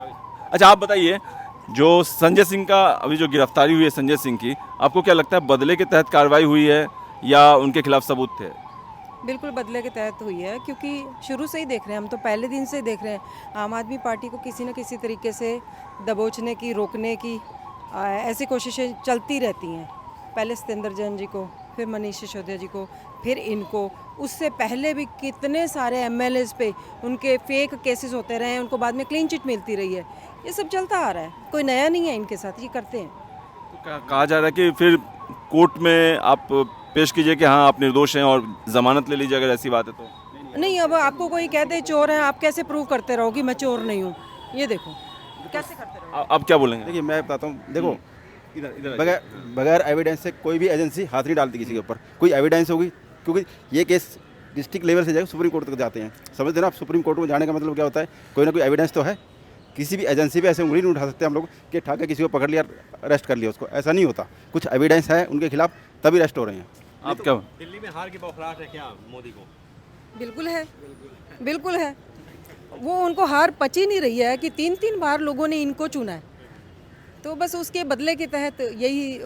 अच्छा आप बताइए, जो संजय सिंह का अभी जो गिरफ्तारी हुई है संजय सिंह की, आपको क्या लगता है बदले के तहत कार्रवाई हुई है या उनके खिलाफ सबूत थे? बिल्कुल बदले के तहत हुई है, क्योंकि शुरू से ही देख रहे हैं, हम तो पहले दिन से ही देख रहे हैं आम आदमी पार्टी को किसी न किसी तरीके से दबोचने की, रोकने की ऐसी कोशिशें चलती रहती हैं। पहले सत्येंद्र जैन जी को, फिर मनीष सिसोदिया जी को, फिर इनको, उससे पहले भी कितने सारे एमएलएज पे उनके फेक केसेस होते रहे हैं, उनको बाद में क्लीन चिट मिलती रही है। ये सब चलता आ रहा है, कोई नया नहीं है इनके साथ, ये करते हैं। तो कहा जा रहा है कि फिर कोर्ट में आप पेश कीजिए कि हाँ आप निर्दोष हैं और जमानत ले लीजिए अगर ऐसी बात है तो। नहीं, अब आपको कोई कह दे चोर हैं, आप कैसे प्रूव करते रहो कि मैं चोर नहीं हूँ? ये देखो कैसे करते रहो। आप क्या बोलेंगे? देखिए मैं बताता हूँ, देखो बगैर बगैर एविडेंस से कोई भी एजेंसी हाथ नहीं डालती किसी के ऊपर। कोई एविडेंस होगी, क्योंकि ये केस डिस्ट्रिक्ट लेवल से जाकर सुप्रीम कोर्ट तक जाते हैं। समझते ना आप? सुप्रीम कोर्ट में जाने का मतलब क्या होता है? कोई ना कोई एविडेंस तो है। किसी भी एजेंसी पे ऐसे उंगली नहीं उठा सकते हम लोग कि ठाके किसी को पकड़ लिया, अरेस्ट कर लिया उसको। ऐसा नहीं होता। कुछ एविडेंस है उनके खिलाफ तभी अरेस्ट हो रहे हैं। आप क्या? दिल्ली में हार की बौखलाहट है क्या मोदी को? बिल्कुल है, बिल्कुल है। वो उनको हार पची नहीं रही है कि 3-3 बार लोगों ने इनको चुना है, तो बस उसके बदले के तहत यही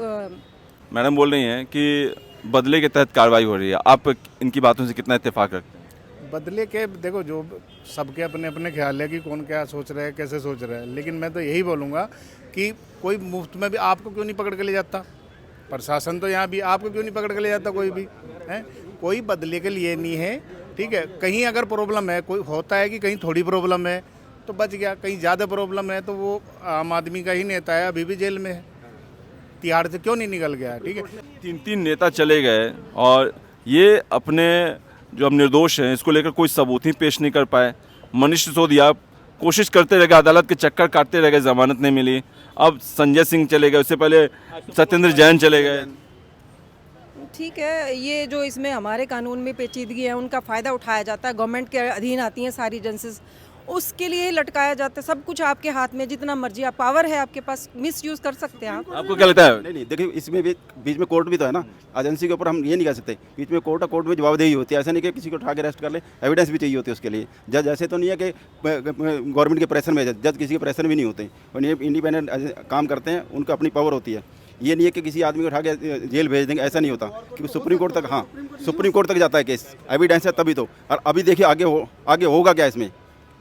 मैडम बोल रही हैं कि बदले के तहत कार्रवाई हो रही है। आप इनकी बातों से कितना इत्तेफाक रखते हैं? बदले के देखो, जो सबके अपने अपने ख्याल है कि कौन क्या सोच रहा है, कैसे सोच रहा है, लेकिन मैं तो यही बोलूँगा कि कोई मुफ्त में भी आपको क्यों नहीं पकड़ के ले जाता? प्रशासन तो यहाँ भी आपको क्यों नहीं पकड़ के ले जाता? कोई भी है, कोई बदले के लिए नहीं है। ठीक है, कहीं अगर प्रॉब्लम है, कोई होता है कि कहीं थोड़ी प्रॉब्लम है तो बच गया, कहीं ज़्यादा प्रॉब्लम है तो वो आम आदमी का ही नेता है, अभी भी जेल में है, तिहाड़ से क्यों नहीं निकल गया? ठीक है, 3 नेता चले गए और ये अपने जो अब निर्दोष हैं इसको लेकर कोई सबूत ही पेश नहीं कर पाए। मनीष सिसोदिया कोशिश करते रह गए, अदालत के चक्कर काटते रह गए, जमानत नहीं मिली। अब संजय सिंह चले गए, उससे पहले सत्येंद्र जैन चले गए। ठीक है। ये जो इसमें हमारे कानून में पेचीदगी है, उनका फ़ायदा उठाया जाता है। गवर्नमेंट के अधीन आती हैं सारी एजेंसीज, उसके लिए लटकाया जाता है। सब कुछ आपके हाथ में, जितना मर्जी आप, पावर है आपके पास, मिस यूज़ कर सकते हैं आप। आपको क्या लगता है? नहीं, देखिए इसमें भी बीच में कोर्ट भी तो है ना। एजेंसी के ऊपर हम ये नहीं कह सकते। बीच में कोर्ट है, कोर्ट में जवाबदेही होती है। ऐसा नहीं कि किसी को उठा के अरेस्ट कर ले, एविडेंस भी चाहिए होती है उसके लिए। जज ऐसे तो नहीं है कि गवर्नमेंट के प्रेशर में, जज किसी के प्रेशर में नहीं होते, और ये इंडिपेंडेंट काम करते हैं, उनकी अपनी पावर होती है। ये नहीं है कि किसी आदमी को उठा के जेल भेज देंगे, ऐसा नहीं होता। क्योंकि सुप्रीम कोर्ट तक, हाँ सुप्रीम कोर्ट तक जाता है केस, एविडेंस है तभी तो। और अभी देखिए आगे होगा क्या इसमें,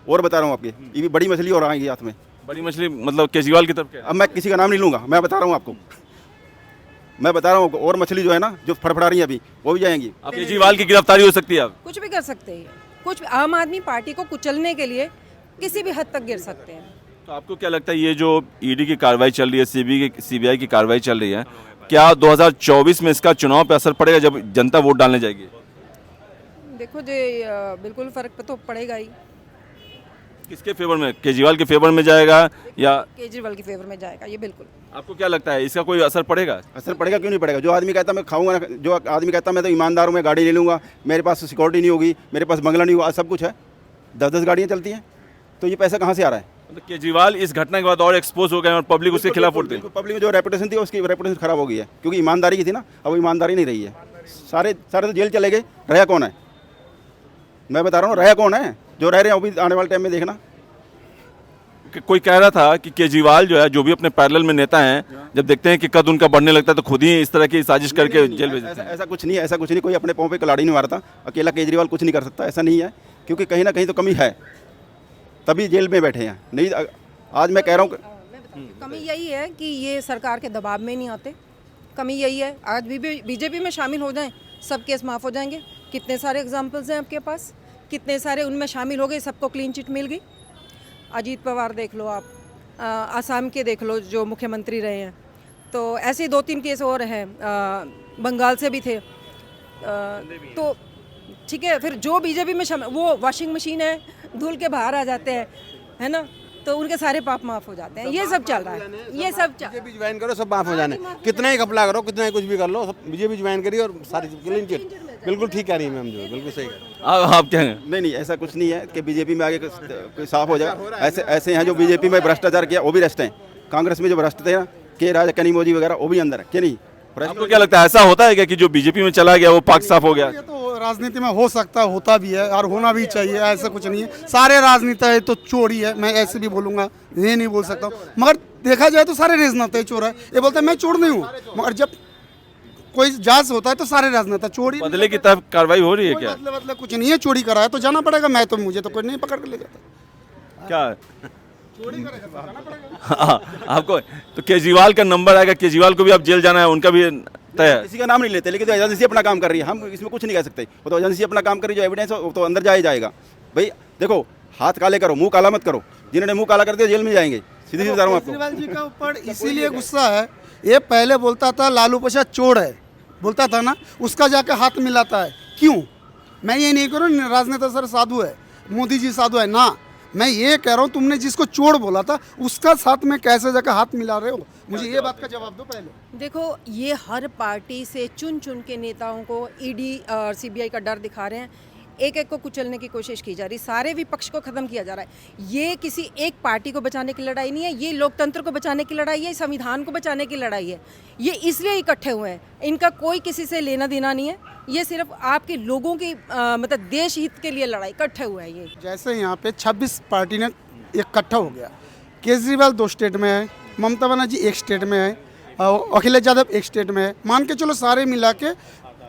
और बता रहा हूँ आपकी, ये भी बड़ी मछली और आएगी हाथ में। बड़ी मछली मतलब केजरीवाल की तरफ क्या? अब मैं किसी का नाम नहीं लूँगा, मैं बता रहा हूँ आपको, मैं बता रहा हूँ। और मछली जो है ना, जो फड़फड़ा रही है अभी, वो भी जाएंगी। अब केजरीवाल की गिरफ्तारी हो सकती है अब? कुछ भी कर सकते हैं, कुछ आम आदमी पार्टी को कुचलने के लिए किसी भी हद तक गिर सकते हैं। तो आपको क्या लगता है ये जो ईडी की कार्रवाई चल रही है, सीबीआई की कार्रवाई चल रही है, क्या 2024 में इसका चुनाव पे असर पड़ेगा जब जनता वोट डालने जाएगी? देखो जी, बिल्कुल फ़र्क तो पड़ेगा ही। किसके फेवर में? केजरीवाल के फेवर में जाएगा या? केजरीवाल के फेवर में जाएगा ये, बिल्कुल। आपको क्या लगता है इसका कोई असर पड़ेगा? असर पड़ेगा, क्यों नहीं पड़ेगा? जो आदमी कहता मैं खाऊंगा, जो आदमी कहता मैं तो ईमानदार हूँ, मैं गाड़ी ले लूँगा, मेरे पास सिक्योरिटी नहीं होगी, मेरे पास बंगला नहीं होगा, सब कुछ है, 10-10 गाड़ियाँ चलती हैं, तो ये पैसा कहाँ से आ रहा है? मतलब केजरीवाल इस घटना के बाद और एक्सपोज हो गए और पब्लिक उसके खिलाफ उठते हैं। पब्लिक में जो रेपुटेशन थी उसकी रेपुटेशन खराब हो गई है, क्योंकि ईमानदारी की थी ना, अब वो ईमानदारी नहीं रही है। सारे तो जेल चले गए, रहा कौन है? मैं बता रहा हूँ, रहा कौन है? जो रह रहे हैं वो भी आने वाले टाइम में देखना। कोई कह रहा था कि केजरीवाल जो है, जो भी अपने पैरेलल में नेता हैं, जब देखते हैं कि कद उनका बढ़ने लगता है तो खुद ही इस तरह की साजिश करके जेल भेज देते हैं। ऐसा कुछ नहीं है, ऐसा कुछ नहीं। कोई अपने पाँव पे कलाड़ी नहीं मारता, अकेला केजरीवाल कुछ नहीं कर सकता, ऐसा नहीं है। क्योंकि कहीं ना कहीं तो कमी है, तभी जेल में बैठे हैं। नहीं, आज मैं कह रहा हूँ कमी यही है कि ये सरकार के दबाव में नहीं आते। कमी यही है। आज भी बीजेपी में शामिल हो जाएं, सब केस माफ़ हो जाएंगे। कितने सारे एग्जाम्पल्स हैं आपके पास, कितने सारे उनमें शामिल हो गए, सबको क्लीन चिट मिल गई। अजीत पवार देख लो आप, आसाम के देख लो जो मुख्यमंत्री रहे हैं, तो ऐसे 2-3 केस और हैं, बंगाल से भी थे। तो ठीक है, फिर जो बीजेपी में शामिल, वो वॉशिंग मशीन है, धुल के बाहर आ जाते हैं, है ना, तो उनके सारे पाप माफ़ हो जाते हैं। ये सब चल रहा है, ये सब बीजेपी ज्वाइन करो, सब माफ हो जाने। कितना ही घपला करो, कितना ही कुछ भी कर लो, सब बीजेपी ज्वाइन करिए और सारी क्लीन चिट। बिल्कुल ठीक कह रही है मैम, जो बिल्कुल सही कह रही है। आप क्या हैं? नहीं, ऐसा कुछ नहीं है कि बीजेपी में आगे कोई साफ हो जाएगा। ऐसे हैं जो बीजेपी में भ्रष्टाचार किया, वो भी भ्रष्ट हैं। कांग्रेस में जो भ्रष्ट थे ना, के राजा कनीमोजी वगैरह, वो भी अंदर है, क्या नहीं? आपको क्या लगता है ऐसा होता है क्या कि जो बीजेपी में चला गया वो पाक साफ हो गया? ये तो राजनीति में हो सकता है, होता भी है और होना भी चाहिए, ऐसा कुछ नहीं है। सारे राजनेता है तो चोर ही है, मैं ऐसे भी बोलूँगा, ये नहीं बोल सकता हूँ। मगर देखा जाए तो सारे राजनेता चोर है। ये बोलते हैं मैं चोर नहीं हूँ, मगर जब कोई जांच होता है तो सारे राजनेता चोरी। बदले की तरफ कार्रवाई हो रही है क्या? बदले कुछ नहीं है, चोरी करा है तो जाना पड़ेगा। मैं तो मुझे तो कोई नहीं पकड़ के ले जाता। क्या चोरी करेगा तो जाना पड़ेगा। हाँ, आपको तो केजरीवाल का नंबर आएगा, केजरीवाल को भी अब जेल जाना है, उनका भी तय है। किसी का नाम नहीं लेते, लेकिन तो एजेंसी अपना काम कर रही है, हम इसमें कुछ नहीं कह सकते। वो तो एजेंसी अपना काम करी, जो एविडेंस हो वो तो अंदर जाए जाएगा। भाई देखो, हाथ काले करो, मुंह काला मत करो। जिन्होंने मुंह काला कर दिया जेल में जाएंगे, सीधी सी बता रहा हूँ आपको। केजरीवाल जी का ऊपर इसीलिए गुस्सा है, ये पहले बोलता था लालू प्रसाद चोर है, बोलता था ना, उसका जाके हाथ मिलाता है। क्यों? मैं ये नहीं कह रहा हूँ राजनेता सर साधु है, मोदी जी साधु है ना, मैं ये कह रहा हूँ तुमने जिसको चोर बोला था उसका साथ में कैसे जाकर हाथ मिला रहे हो? मुझे ये बात का जवाब दो पहले। देखो, ये हर पार्टी से चुन चुन के नेताओं को ईडी और सीबीआई का डर दिखा रहे हैं, एक एक को कुचलने की कोशिश की जा रही, सारे विपक्ष को खत्म किया जा रहा है। ये किसी एक पार्टी को बचाने की लड़ाई नहीं है, ये लोकतंत्र को बचाने की लड़ाई है, संविधान को बचाने की लड़ाई है। ये इसलिए इकट्ठे हुए हैं, इनका कोई किसी से लेना देना नहीं है, ये सिर्फ आपके लोगों की मतलब देश हित के लिए लड़ाई, इकट्ठे हुए हैं ये। जैसे यहाँ पे 26 पार्टी ने इकट्ठा हो गया, केजरीवाल 2 स्टेट में है, ममता बनर्जी 1 स्टेट में है, अखिलेश यादव 1 स्टेट में है, मान के चलो सारे मिला के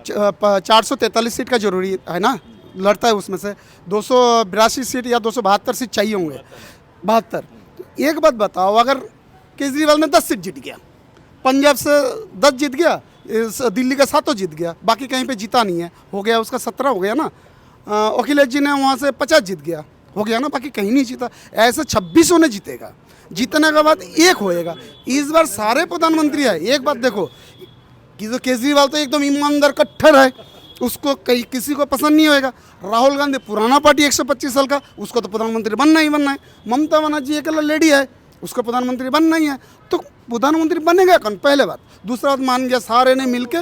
443 सीट का जरूरी है ना, लड़ता है उसमें से 282 सीट या 272 सीट चाहिए होंगे, 72। तो एक बात बताओ, अगर केजरीवाल ने 10 सीट जीत गया, पंजाब से 10 जीत गया, दिल्ली का 7 जीत गया, बाकी कहीं पे जीता नहीं है, हो गया उसका 17 हो गया ना। अखिलेश जी ने वहाँ से 50 जीत गया, हो गया ना, बाकी कहीं नहीं जीता। ऐसे 26 ने जीतेगा, जीतने के बाद एक होएगा। इस बार सारे प्रधानमंत्री है। एक बात देखो कि जो केजरीवाल तो एकदम ईमानदार कट्टर है, उसको कहीं किसी को पसंद नहीं होएगा। राहुल गांधी पुराना पार्टी 125 साल का, उसको तो प्रधानमंत्री बनना ही बनना है। ममता बनर्जी अकेला लेडी है, उसको प्रधानमंत्री बनना ही है, तो प्रधानमंत्री बनेगा कौन? पहले बात। दूसरा बात, मान गया सारे ने मिलके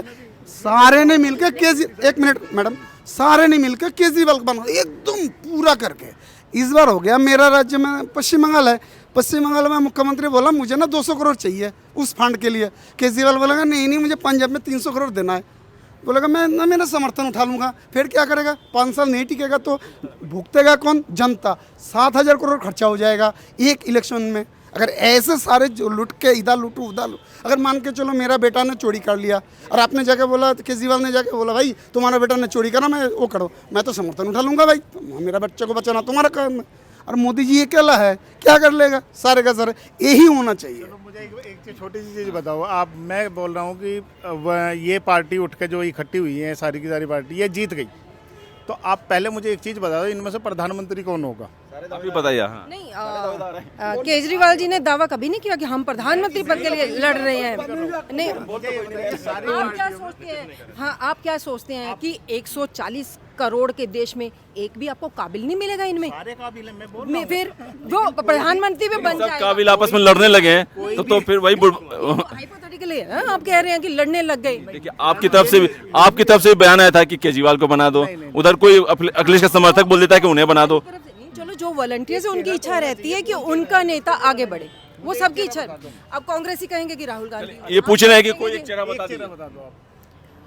एक मिनट मैडम, सारे ने मिलकर केजरीवाल को बना एकदम पूरा करके। इस बार हो गया, मेरा राज्य में पश्चिम बंगाल है, पश्चिम बंगाल में मुख्यमंत्री बोला मुझे ना 200 करोड़ चाहिए उस फंड के लिए। केजरीवाल बोलेगा नहीं मुझे पंजाब में 300 करोड़ देना है। बोलेगा मैं ना, मेरा समर्थन उठा लूँगा। फिर क्या करेगा? 5 साल नहीं टिकेगा तो भुगतेगा कौन? जनता। 7,000 करोड़ खर्चा हो जाएगा एक इलेक्शन में। अगर ऐसे सारे जो लुट के इधर लूटू उधर लूट, अगर मान के चलो मेरा बेटा ने चोरी कर लिया और आपने जाके बोला, केजरीवाल ने जाके बोला भाई तुम्हारा बेटा ने चोरी करा, मैं वो करो, मैं तो समर्थन उठा लूँगा भाई, मेरा बच्चे को बचाना तुम्हारा काम है। और मोदी जी अकेला है, क्या कर लेगा? सारे का सारे यही होना चाहिए। मुझे एक चीज़, छोटी सी चीज़ बताओ आप। मैं बोल रहा हूँ कि ये पार्टी उठ के जो इकट्ठी हुई है, सारी की सारी पार्टी ये जीत गई, तो आप पहले मुझे एक चीज़ बता दो, इनमें से प्रधानमंत्री कौन होगा? आप ही बताइए। हाँ, नहीं, केजरीवाल जी ने दावा कभी नहीं किया कि हम प्रधानमंत्री पद के लिए लड़ रहे हैं। नहीं, आप क्या सोचते हैं? हाँ, आप क्या सोचते हैं कि 140 करोड़ के देश में एक भी आपको काबिल नहीं मिलेगा इनमें? सारे काबिल हैं, मैं बोल रहा हूं। फिर जो प्रधानमंत्री भी बन सब जाएगा, काबिल आपस में लड़ने लगे हैं, तो फिर वही हाइपोथेटिकली है, आप कह रहे हैं कि लड़ने लग गए। देखिए, आपकी तरफ से भी बयान आया था कि केजरीवाल को बना दो, उधर कोई अखिलेश का समर्थक बोल देता है कि उन्हें बना दो। चलो, जो वॉलंटियर्स है उनकी इच्छा रहती है कि उनका नेता आगे बढ़े, वो सबकी इच्छा है। अब कांग्रेस ही कहेंगे कि राहुल गांधी, ये पूछ रहे हैं कि कोई एक चेहरा बता दीजिए। बता दो आप।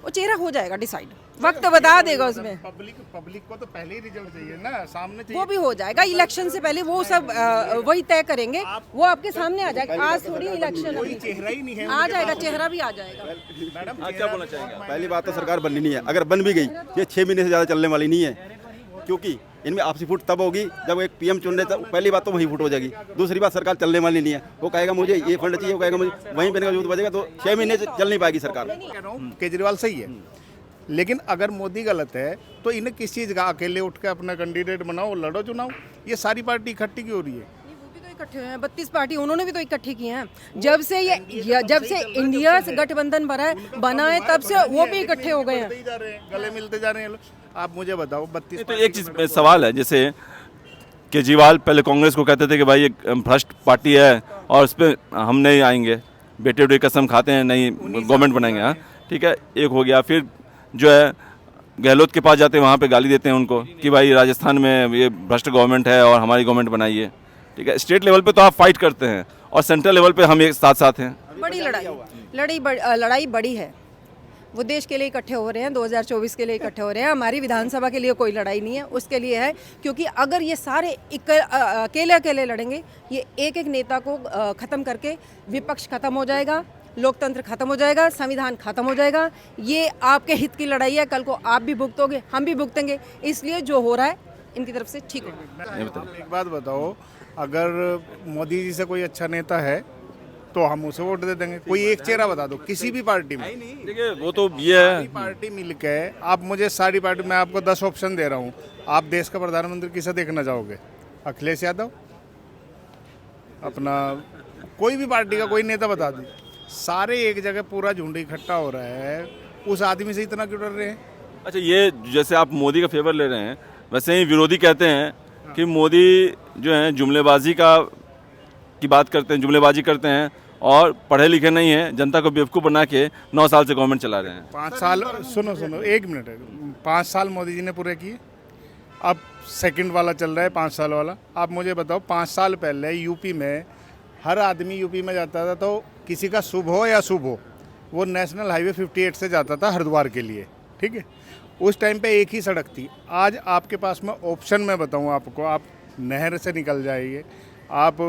वो चेहरा हो जाएगा डिसाइड, वक्त तो बता देगा उसमें। पब्लिक को तो पहले ही रिजल्ट चाहिए ना, सामने चाहिए। वो भी हो जाएगा इलेक्शन से पहले, वो सब वही तय करेंगे, वो आपके सामने आ जाएगा। आज थोड़ी इलेक्शन है, चेहरा ही नहीं है, आ जाएगा, चेहरा भी आ जाएगा। मैडम हाँ, क्या बोलना चाहेंगे? पहली बात तो सरकार बननी नहीं है, अगर बन भी गई ये 6 महीने से ज़्यादा चलने वाली नहीं है, क्योंकि इनमें आपसी फूट तब होगी जब एक पीएम चुनने तक, पहली बात तो वही फूट हो जाएगी। दूसरी बात, सरकार चलने वाली नहीं है। वो कहेगा मुझे ये फंड चाहिए, वो कहेगा मुझे वहीं पे यूथ बजेगा, तो 6 महीने से चल नहीं पाएगी सरकार। कह रहा हूं, केजरीवाल सही है, लेकिन अगर मोदी गलत है तो इन्हें किस चीज़ का? अकेले उठ के अपना कैंडिडेट बनाओ, लड़ो चुनाव। ये सारी पार्टी इकट्ठी क्यों हो रही है? वो भी तो इकट्ठे हुए हैं, 32 पार्टी उन्होंने भी तो इकट्ठी की हैं। जब से इंडिया से गठबंधन बना है तब से वो भी इकट्ठे हो गए हैं, गले मिलते जा रहे हैं। आप मुझे बताओ, 32 तो एक चीज सवाल है, जैसे केजरीवाल पहले कांग्रेस को कहते थे कि भाई एक भ्रष्ट पार्टी है और उस पर हम नहीं आएंगे, बेटे बेटे कसम खाते हैं, नहीं गवर्नमेंट बनाएंगे। हाँ ठीक है, एक हो गया। फिर जो है गहलोत के पास जाते हैं, वहाँ पे गाली देते हैं उनको कि भाई राजस्थान में ये भ्रष्ट गवर्नमेंट है और हमारी गवर्नमेंट बनाइए। ठीक है, स्टेट लेवल पे तो आप फाइट करते हैं और सेंट्रल लेवल पे हम एक साथ साथ हैं। बड़ी लड़ाई बड़ी है। वो देश के लिए इकट्ठे हो रहे हैं, 2024 के लिए इकट्ठे हो रहे हैं। हमारी विधानसभा के लिए कोई लड़ाई नहीं है, उसके लिए है क्योंकि अगर ये सारे अकेले अकेले लड़ेंगे, ये एक एक नेता को ख़त्म करके विपक्ष ख़त्म हो जाएगा, लोकतंत्र खत्म हो जाएगा, संविधान खत्म हो जाएगा। ये आपके हित की लड़ाई है, कल को आप भी भुगतोगे, हम भी भुगतेंगे, इसलिए जो हो रहा है इनकी तरफ से ठीक होगा। आप एक बात बताओ, अगर मोदी जी से कोई अच्छा नेता है तो हम उसे वोट दे देंगे। कोई एक चेहरा बता दो किसी भी पार्टी में, देखिए वो तो ये है, सारी पार्टी मिलके, आप मुझे सारी पार्टी, मैं आपको 10 ऑप्शन दे रहा हूँ, आप देश का प्रधानमंत्री किसे देखना चाहोगे? अखिलेश यादव, अपना कोई भी पार्टी का कोई नेता बता दो, सारे एक जगह पूरा झुंड इकट्ठा हो रहा है, उस आदमी से इतना क्यों डर रहे हैं? अच्छा ये जैसे आप मोदी का फेवर ले रहे हैं, वैसे ही विरोधी कहते हैं कि मोदी जो है जुमलेबाजी की बात करते हैं, जुमलेबाजी करते हैं और पढ़े लिखे नहीं हैं, जनता को बेवकूफ़ बना के 9 साल से गवर्नमेंट चला रहे हैं। 5 साल, सुनो 1 मिनट, 5 साल मोदी जी ने पूरे किए, अब सेकंड वाला चल रहा है 5 साल वाला। आप मुझे बताओ, 5 साल पहले यूपी में हर आदमी यूपी में जाता था तो किसी का शुभ हो या शुभ हो, वो नेशनल हाईवे 58 से जाता था हरिद्वार के लिए, ठीक है? उस टाइम पे एक ही सड़क थी। आज आपके पास में ऑप्शन मैं बताऊँ आपको, आप नहर से निकल जाइए, आप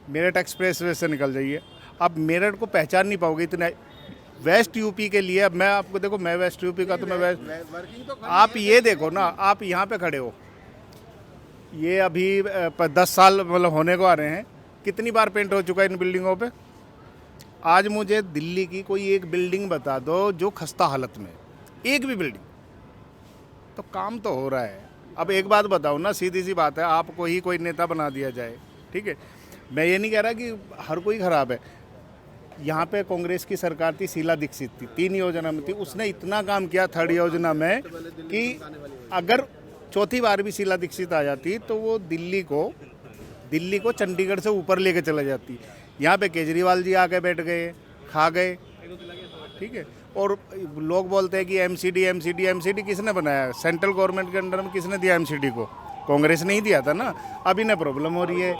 मेरठ एक्सप्रेस वे से निकल जाइए, आप मेरठ को पहचान नहीं पाओगे इतना। वेस्ट यूपी के लिए, अब मैं आपको देखो, मैं वेस्ट यूपी का, तो मैं वेस्ट, आप ये देखो ना, आप यहाँ पे खड़े हो, ये अभी 10 साल मतलब होने को आ रहे हैं, कितनी बार पेंट हो चुका है इन बिल्डिंगों पे? आज मुझे दिल्ली की कोई एक बिल्डिंग बता दो जो खस्ता हालत में, एक भी बिल्डिंग, तो काम तो हो रहा है। अब एक बात बताओ ना, सीधी सी बात है, आपको ही कोई नेता बना दिया जाए, ठीक है? मैं ये नहीं कह रहा कि हर कोई ख़राब है। यहाँ पे कांग्रेस की सरकार थी, शीला दीक्षित थी, 3 योजना में थी, उसने इतना काम किया 3rd योजना में कि अगर 4थी बार भी शीला दीक्षित आ जाती तो वो दिल्ली को चंडीगढ़ से ऊपर लेके चले जाती। यहाँ पे केजरीवाल जी आके बैठ गए, खा गए, ठीक है? और लोग बोलते हैं कि एमसीडी किसने बनाया? सेंट्रल गवर्नमेंट के अंडर में किसने दिया एमसीडी को? कांग्रेस ने ही दिया था ना। अब इन्हें प्रॉब्लम हो रही है।